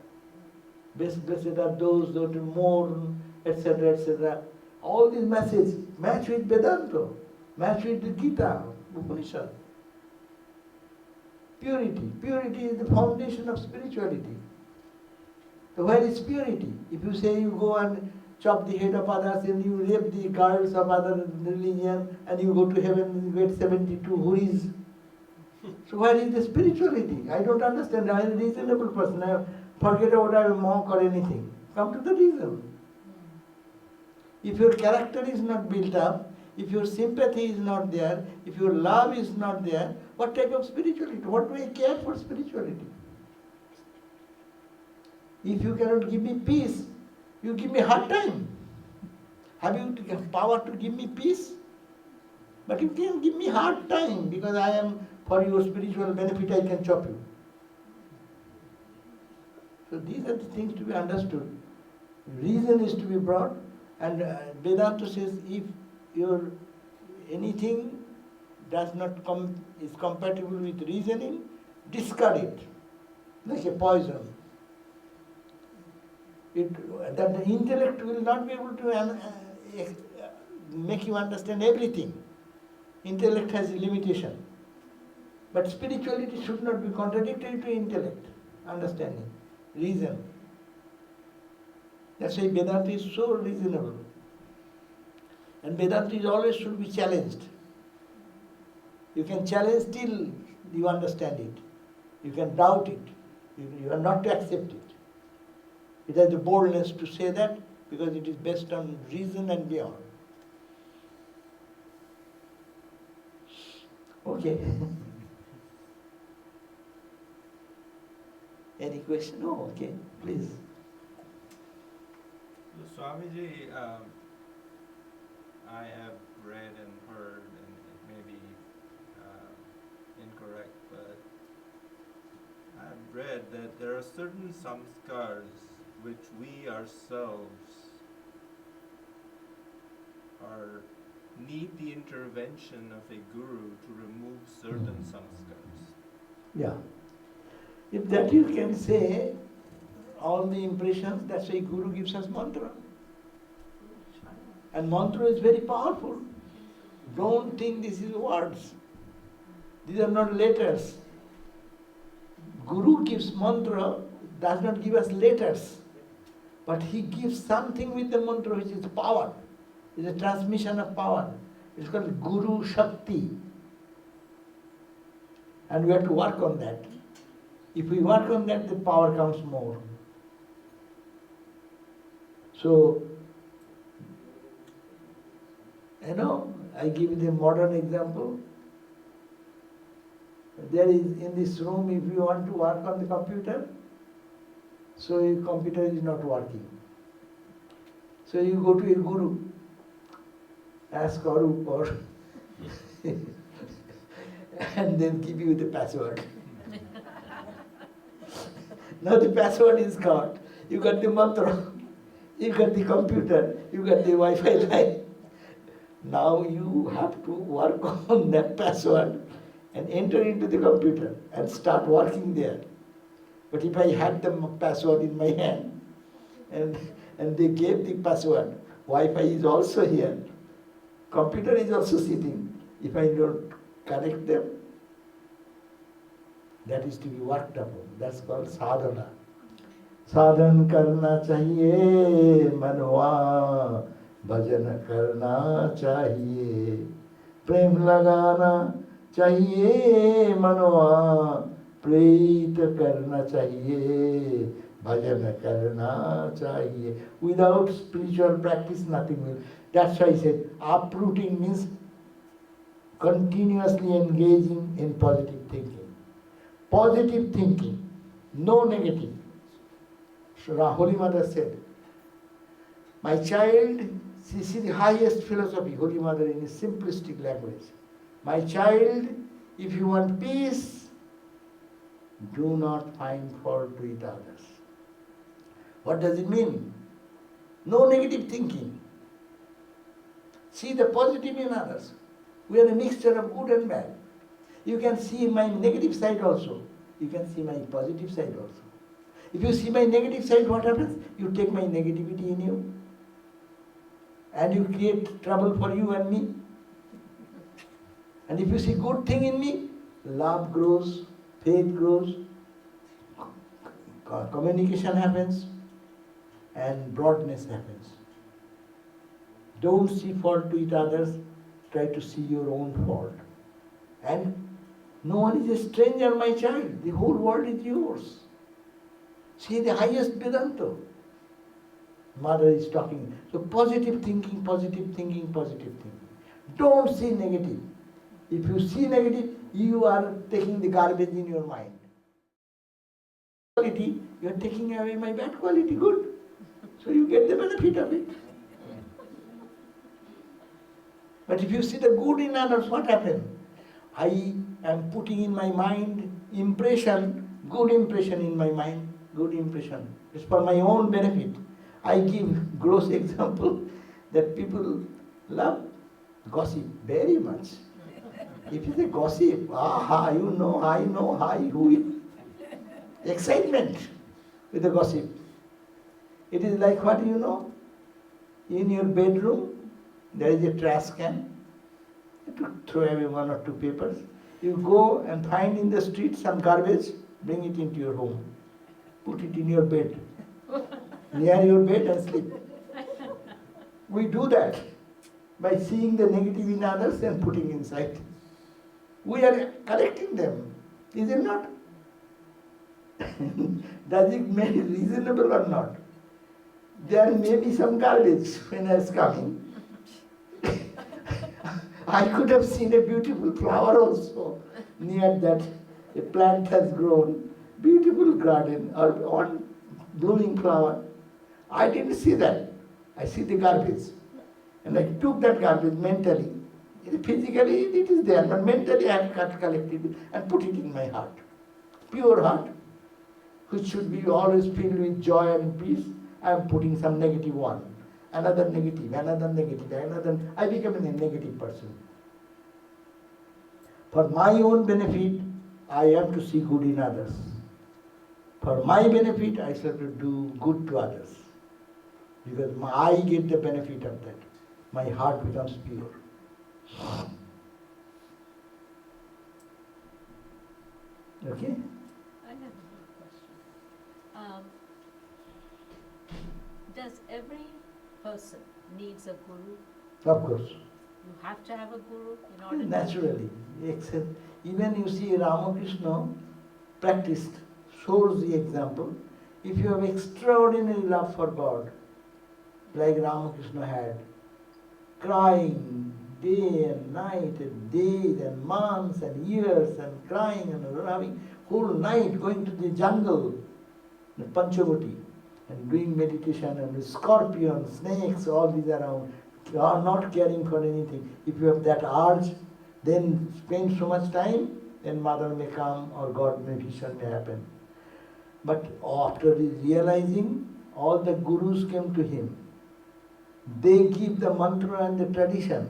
Blessed are those who mourn, etc., etc. All these messages match with Vedanta, match with the Gita, Upanishad. Purity. Purity is the foundation of spirituality. So where is purity? If you say you go and chop the head of others and you rape the girls of other religion and you go to heaven and you get 72 huris. So where is the spirituality? I don't understand. I am a reasonable person. I forget about I'm a monk or anything. Come to the reason. If your character is not built up, if your sympathy is not there, if your love is not there, what type of spirituality? What do I care for spirituality? If you cannot give me peace, you give me hard time. Have you power to give me peace? But you can give me hard time because I am for your spiritual benefit I can chop you. So these are the things to be understood. Reason is to be brought, and Vedanta says if your anything does not is compatible with reasoning, discard it, like a poison. That the intellect will not be able to make you understand everything. Intellect has a limitation. But spirituality should not be contradictory to intellect, understanding, reason. That's why Vedanta is so reasonable. And Vedanta is always should be challenged. You can challenge till you understand it. You can doubt it. You are not to accept it. It has the boldness to say that because it is based on reason and beyond. Okay. Any question? No, okay, please. Swamiji, I have read and heard, and it may be incorrect, but I've read that there are certain samskars which we ourselves need the intervention of a guru to remove certain samskars. Yeah. If that you can say, all the impressions, that's why Guru gives us mantra. And mantra is very powerful. Don't think this is words. These are not letters. Guru gives mantra, does not give us letters. But he gives something with the mantra which is power. It's a transmission of power. It's called Guru Shakti. And we have to work on that. If we work on that, the power comes more. So, I give you the modern example. There is in this room, if you want to work on the computer, so your computer is not working. So you go to a guru, ask Arup or and then give you the password. Now the password is got. You got the mantra, you got the computer, you got the Wi-Fi line. Now you have to work on that password and enter into the computer and start working there. But if I had the password in my hand and they gave the password, Wi-Fi is also here, computer is also sitting. If I don't connect them, that is to be worked upon. That's called sadhana. Sadhan karna chahiye manwa, bhajan karna chahiye, prem lagana chahiye manwa, preet karna chahiye, bhajan karna chahiye. Without spiritual practice, nothing will. That's why I said uprooting means continuously engaging in positive thinking. Positive thinking, no negative. So Holy Mother said, my child, see the highest philosophy, Holy Mother in a simplistic language. My child, if you want peace, do not find fault with others. What does it mean? No negative thinking. See the positive in others. We are a mixture of good and bad. You can see my negative side also. You can see my positive side also. If you see my negative side, what happens? You take my negativity in you. And you create trouble for you and me. And if you see good thing in me, love grows, faith grows, communication happens, and broadness happens. Don't see fault with others, try to see your own fault. And no one is a stranger, my child. The whole world is yours. See the highest Vedanta. Mother is talking. So positive thinking, positive thinking, positive thinking. Don't see negative. If you see negative, you are taking the garbage in your mind. Quality, you are taking away my bad quality, good. So you get the benefit of it. But if you see the good in others, what happens? I I'm putting in my mind impression, good impression in my mind, good impression. It's for my own benefit. I give gross example that people love gossip very much. If you say gossip, aha, you know, I know, hi, who is. Excitement with the gossip. It is like what you know? In your bedroom, there is a trash can. You have to throw away one or two papers. You go and find in the street some garbage, bring it into your home. Put it in your bed. Near your bed and sleep. We do that by seeing the negative in others and putting inside. We are correcting them. Is it not? Does it make it reasonable or not? There may be some garbage when I was coming. I could have seen a beautiful flower also near that. A plant has grown, beautiful garden or one blooming flower. I didn't see that. I see the garbage. And I took that garbage mentally. Physically it is there, but mentally I have collected it and put it in my heart. Pure heart, which should be always filled with joy and peace. I am putting some negative one, another negative, another. I become a negative person. For my own benefit, I have to see good in others. For my benefit, I have to do good to others. Because I get the benefit of that. My heart becomes pure. Okay? I have a question. Does every person needs a guru? Of course. You have to have a guru in order Naturally. Except, even you see Ramakrishna practiced, shows the example. If you have extraordinary love for God, like Ramakrishna had, crying day and night and days and months and years and crying and having whole night going to the jungle, the Panchavati, and doing meditation and the scorpions, snakes, all these around, you are not caring for anything. If you have that urge, then spend so much time, then mother may come or God may vision may happen. But after realizing, all the gurus came to him. They give the mantra and the tradition.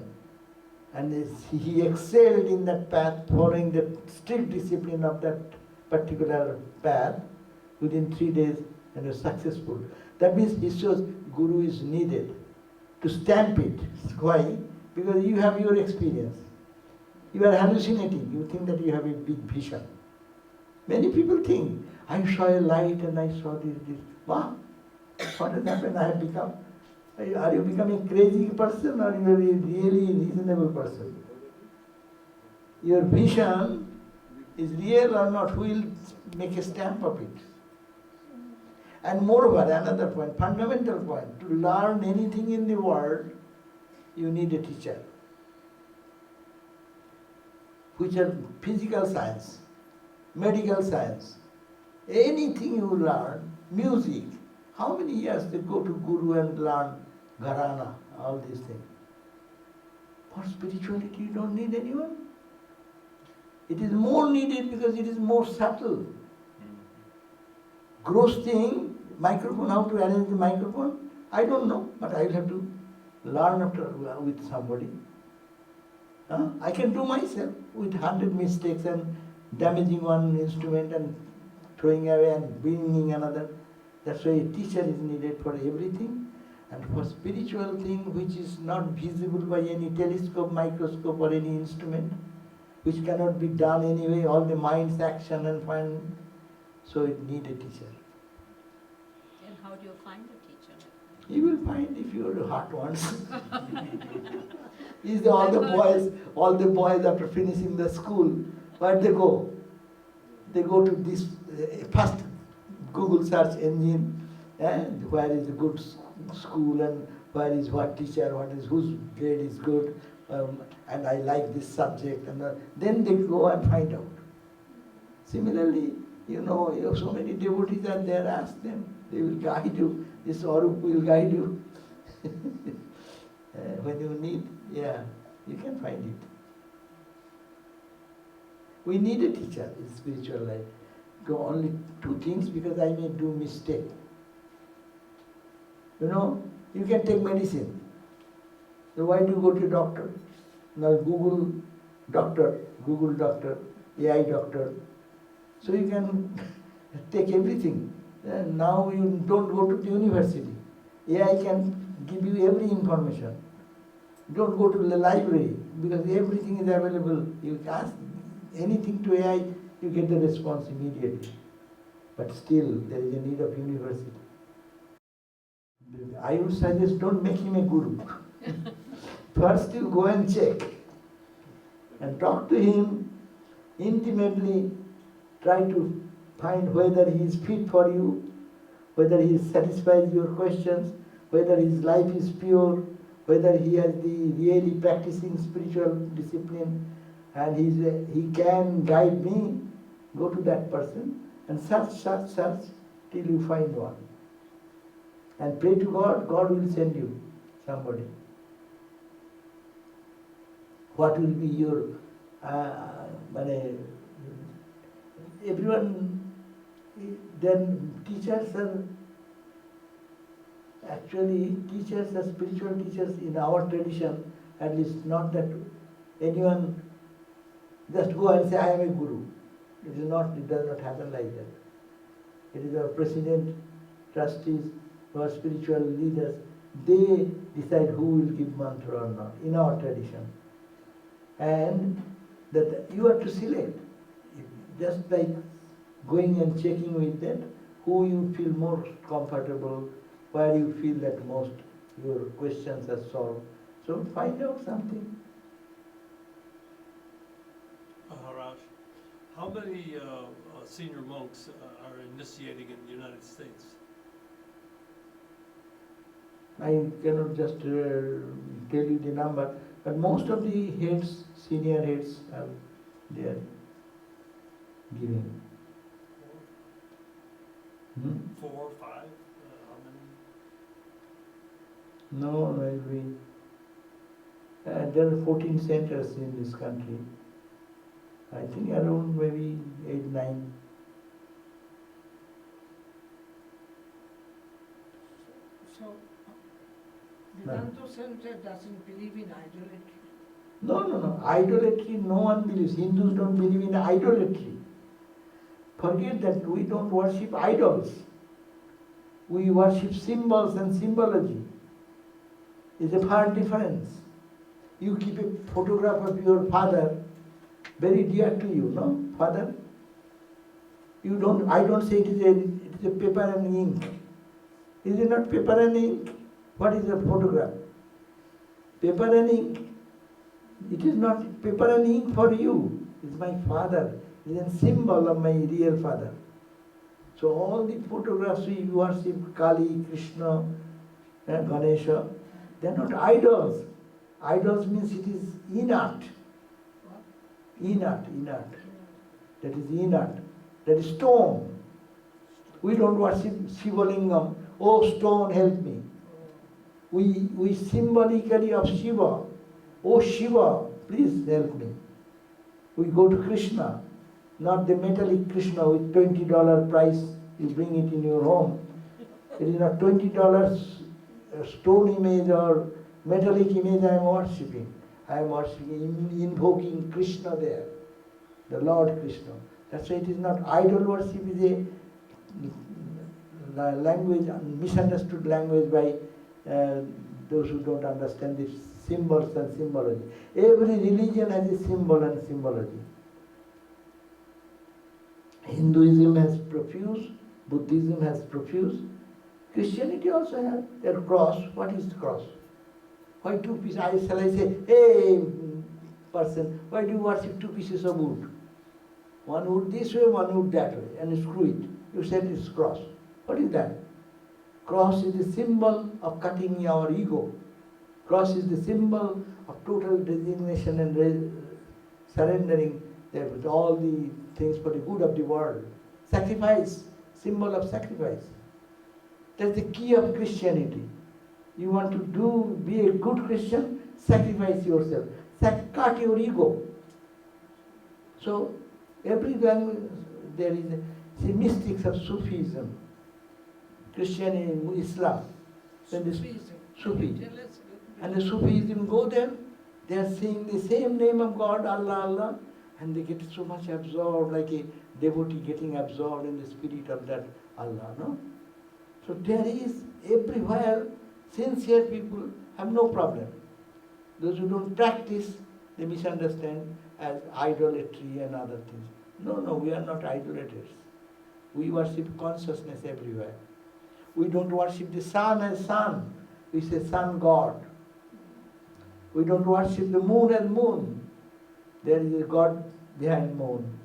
And he excelled in that path, following the strict discipline of that particular path. Within 3 days, and was successful. That means he shows guru is needed to stamp it. Why? Because you have your experience. You are hallucinating. You think that you have a big vision. Many people think, I saw a light and I saw this. Wow! What has happened? I have become. Are you becoming a crazy person or you are a really reasonable person? Your vision is real or not? Who will make a stamp of it? And moreover, another point, fundamental point, to learn anything in the world, you need a teacher. Which are physical science, medical science, anything you learn, music. How many years they go to guru and learn gharana, all these things? For spirituality, you don't need anyone. It is more needed because it is more subtle. Gross thing, microphone, how to arrange the microphone, I don't know, but I will have to learn after with somebody. I can do myself with 100 mistakes and damaging one instrument and throwing away and bringing another. That's why a teacher is needed for everything. And for spiritual thing which is not visible by any telescope, microscope or any instrument, which cannot be done anyway, all the mind's action and find, so it needs a teacher. And how do you find a teacher? You will find if your heart wants. All the boys after finishing the school, where they go? They go to this first Google search engine, and where is a good school and where is what teacher, whose grade is good, and I like this subject, and then they go and find out. Similarly, you have so many devotees are there, ask them, they will guide you. This Arup will guide you. When you need, you can find it. We need a teacher in spiritual life. Go only two things because I may do mistake. You know, you can take medicine. So why do you go to doctor? Now Google doctor, AI doctor. So you can take everything. And now you don't go to the university. AI can give you every information. Don't go to the library because everything is available. You ask anything to AI, you get the response immediately. But still, there is a need of university. I would suggest don't make him a guru. First you go and check and talk to him intimately, try to find whether he is fit for you, whether he satisfies your questions, whether his life is pure, whether he has the really practicing spiritual discipline, and he can guide me. Go to that person and search till you find one. And pray to God, God will send you somebody. What will be your, everyone, then teachers are spiritual teachers in our tradition, at least not that anyone just go and say, I am a guru. It does not happen like that. It is our president, trustees, our spiritual leaders, they decide who will give mantra or not, in our tradition. And that you have to select, just like going and checking with them, who you feel more comfortable, where you feel that most your questions are solved. So find out something. Maharaj, how many senior monks are initiating in the United States? I cannot just tell you the number, but most of the heads, senior heads, they are giving. 4, 5? How many? No, maybe. There are 14 centers in this country. I think around maybe 8, 9. So, Vedanta Center doesn't believe in idolatry. No. Idolatry, no one believes. Hindus don't believe in idolatry. Forget that, we don't worship idols. We worship symbols and symbology. It's a far difference. You keep a photograph of your father, very dear to you, no? Father? I don't say it is a paper and ink. Is it not paper and ink? What is a photograph? Paper and ink. It is not paper and ink for you. It's my father. It is a symbol of my real father. So all the photographs we worship, Kali, Krishna, Ganesha, they are not idols. Idols means it is inert. Inert. That is inert. That is stone. We don't worship Shivalingam. Oh, stone, help me. We symbolically of Shiva. Oh, Shiva, please help me. We go to Krishna, not the metallic Krishna with $20 price. You bring it in your home. It is not $20 stone image or metallic image I am worshipping. I am worshipping, invoking Krishna there, the Lord Krishna. That's why it is not idol worship, is a language, misunderstood language by those who don't understand the symbols and symbology. Every religion has a symbol and symbology. Hinduism has profuse, Buddhism has profuse, Christianity also has their cross. What is the cross? Why two pieces? I say, hey person, why do you worship two pieces of wood? One wood this way, one wood that way, and screw it. You said it's cross. What is that? Cross is the symbol of cutting our ego. Cross is the symbol of total resignation and surrendering with all the things for the good of the world. Sacrifice, symbol of sacrifice. That's the key of Christianity. You want to be a good Christian, sacrifice yourself. Cut your ego. So Every language there is the mystics of Sufism, Christianity, Islam. When this Sufism. Sufi. Can you tell us a little bit? And the Sufism go there, they are saying the same name of God, Allah, Allah, and they get so much absorbed, like a devotee getting absorbed in the spirit of that Allah, no? So there is everywhere, sincere people have no problem. Those who don't practice, they misunderstand as idolatry and other things. No, no, we are not idolaters. We worship consciousness everywhere. We don't worship the sun as sun. We say sun God. We don't worship the moon as moon. There is a God behind moon.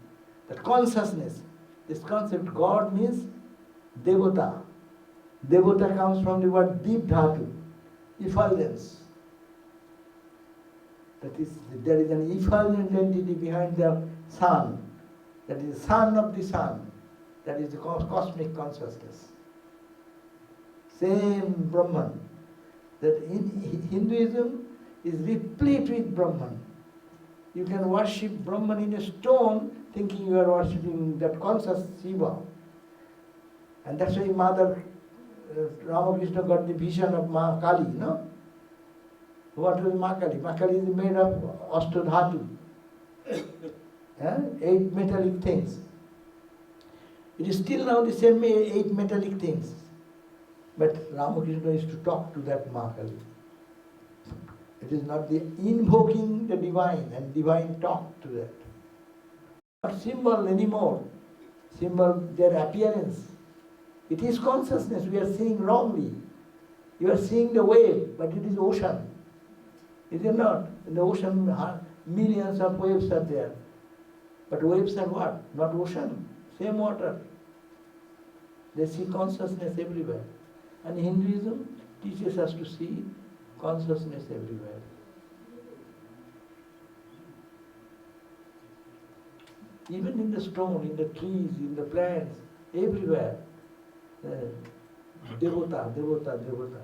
That consciousness, this concept, God means devata. Devata comes from the word deep dhatu, effulgence. That is, there is an effulgent entity behind the sun. That is the son of the sun. That is the cosmic consciousness. Same Brahman. That in Hinduism is replete with Brahman. You can worship Brahman in a stone thinking you are worshipping that conscious Shiva. And that's why Mother Ramakrishna got the vision of Ma Kali, no? What was Ma Kali? Ma Kali is made of Ashtadhatu. 8 metallic things. It is still now the same 8 metallic things. But Ramakrishna is to talk to that Ma Kali. It is not the invoking the divine and divine talk to that. Not symbol anymore. Symbol, their appearance. It is consciousness we are seeing wrongly. You are seeing the wave, but it is ocean. Is it not? In the ocean, millions of waves are there. But waves are what? Not ocean. Same water. They see consciousness everywhere. And Hinduism teaches us to see consciousness everywhere. Even in the stone, in the trees, in the plants, everywhere. Devata, devata, devata.